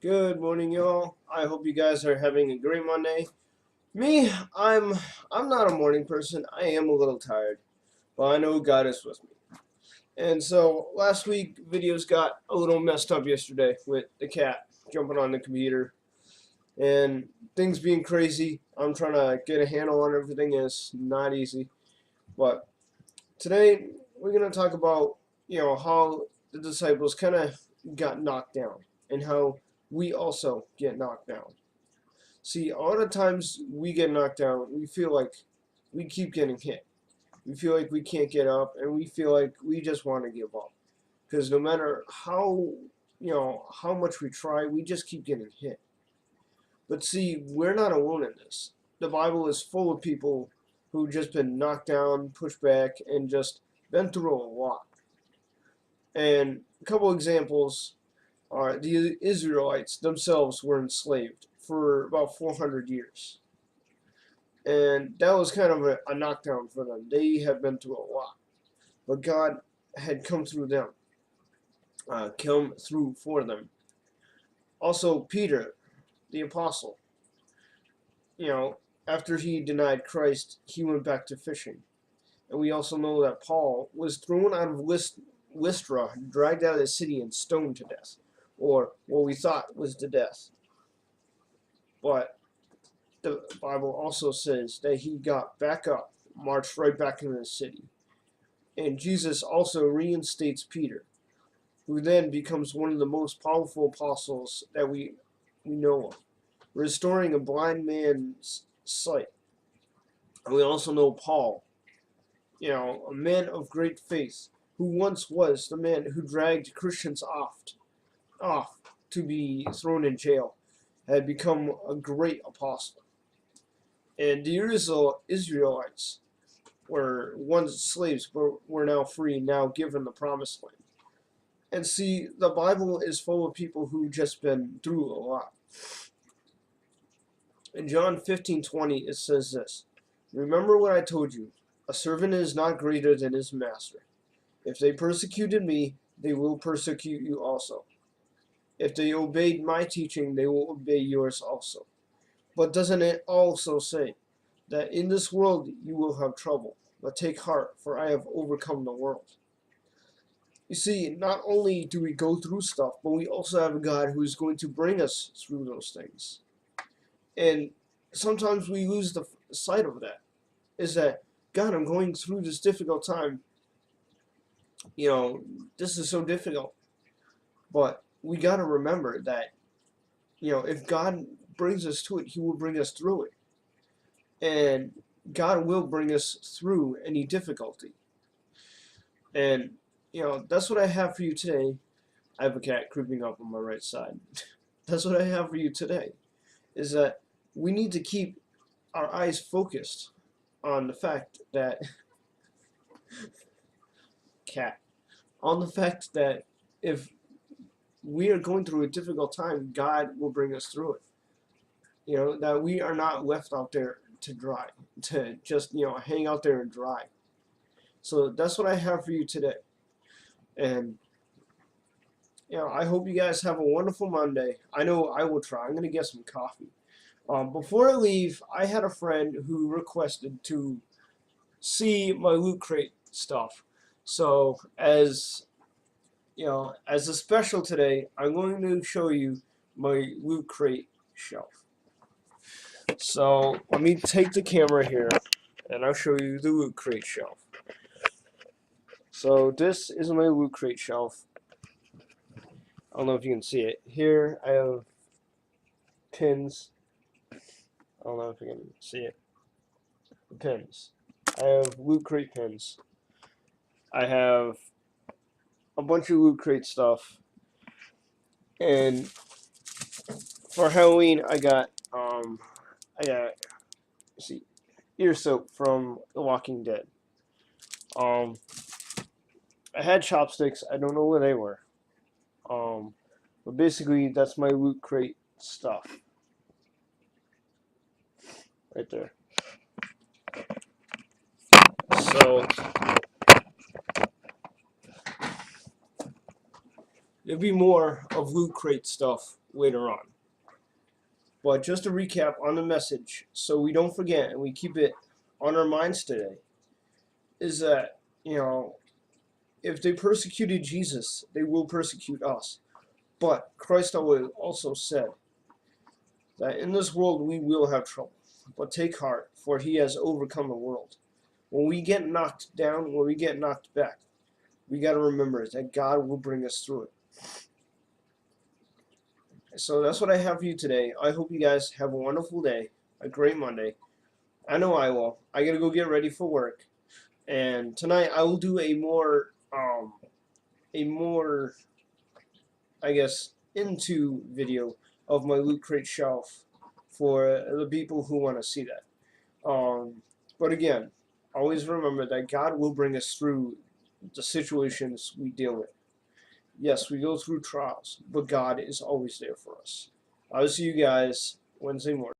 Good morning, y'all. I hope you guys are having a great Monday. Me, I'm not a morning person. I am a little tired, but I know God is with me. And so last week videos got a little messed up yesterday with the cat jumping on the computer and things being crazy. I'm trying to get a handle on everything. It's not easy, but today we're gonna talk about how the disciples kind of got knocked down and how we also get knocked down. See, a lot of times we get knocked down, we feel like we keep getting hit. We feel like we can't get up, and we feel like we just want to give up. Because no matter how much we try, we just keep getting hit. But see, we're not alone in this. The Bible is full of people who've just been knocked down, pushed back, and just been through a lot. And a couple examples are the Israelites themselves were enslaved for about 400 years. And that was kind of a knockdown for them. They had been through a lot. But God had come through them, come through for them. Also, Peter, the apostle, after he denied Christ, he went back to fishing. And we also know that Paul was thrown out of Lystra, dragged out of the city, and stoned to death, or what we thought was to death. But the Bible also says that he got back up, marched right back into the city. And Jesus also reinstates Peter, who then becomes one of the most powerful apostles that we know of, restoring a blind man's sight. And we also know Paul, a man of great faith, who once was the man who dragged Christians off to be thrown in jail, had become a great apostle. And the Israelites were once slaves, but were now free, now given the promised land. And see, the Bible is full of people who just been through a lot. In John 15:20, it says this: "Remember what I told you, a servant is not greater than his master. If they persecuted me, they will persecute you also. If they obeyed my teaching, they will obey yours also." But doesn't it also say that in this world you will have trouble, but take heart, for I have overcome the world? You see, not only do we go through stuff, but we also have a God who is going to bring us through those things. And sometimes we lose the sight of that. Is that, God, I'm going through this difficult time. This is so difficult. But we got to remember that, if God brings us to it, he will bring us through it. And God will bring us through any difficulty. And, that's what I have for you today. I have a cat creeping up on my right side. That's what I have for you today, is that we need to keep our eyes focused on the fact that if we are going through a difficult time, God will bring us through it. That we are not left out there to just hang out there and dry. So that's what I have for you today. And I hope you guys have a wonderful Monday. I know I will try. I'm going to get some coffee. Before I leave, I had a friend who requested to see my Loot Crate stuff. So as a special today, I'm going to show you my Loot Crate shelf. So let me take the camera here, and I'll show you the Loot Crate shelf. So this is my Loot Crate shelf. I don't know if you can see it. Here I have pins. I don't know if you can see it. Pins. I have Loot Crate pins. I have a bunch of Loot Crate stuff. And for Halloween, I got ear soap from The Walking Dead. I had chopsticks. I don't know where they were. But basically, that's my Loot Crate stuff. Right there. So There'll be more of Loot Crate stuff later on. But just to recap on the message, so we don't forget and we keep it on our minds today, is that, if they persecuted Jesus, they will persecute us. But Christ also said that in this world we will have trouble. But take heart, for he has overcome the world. When we get knocked down, when we get knocked back, we got to remember that God will bring us through it. So that's what I have for you today. I hope you guys have a wonderful day, a great Monday. I know I will. I got to go get ready for work. And tonight I will do a more, I guess, into video of my Loot Crate shelf for the people who want to see that. But again, always remember that God will bring us through the situations we deal with. Yes, we go through trials, but God is always there for us. I'll see you guys Wednesday morning.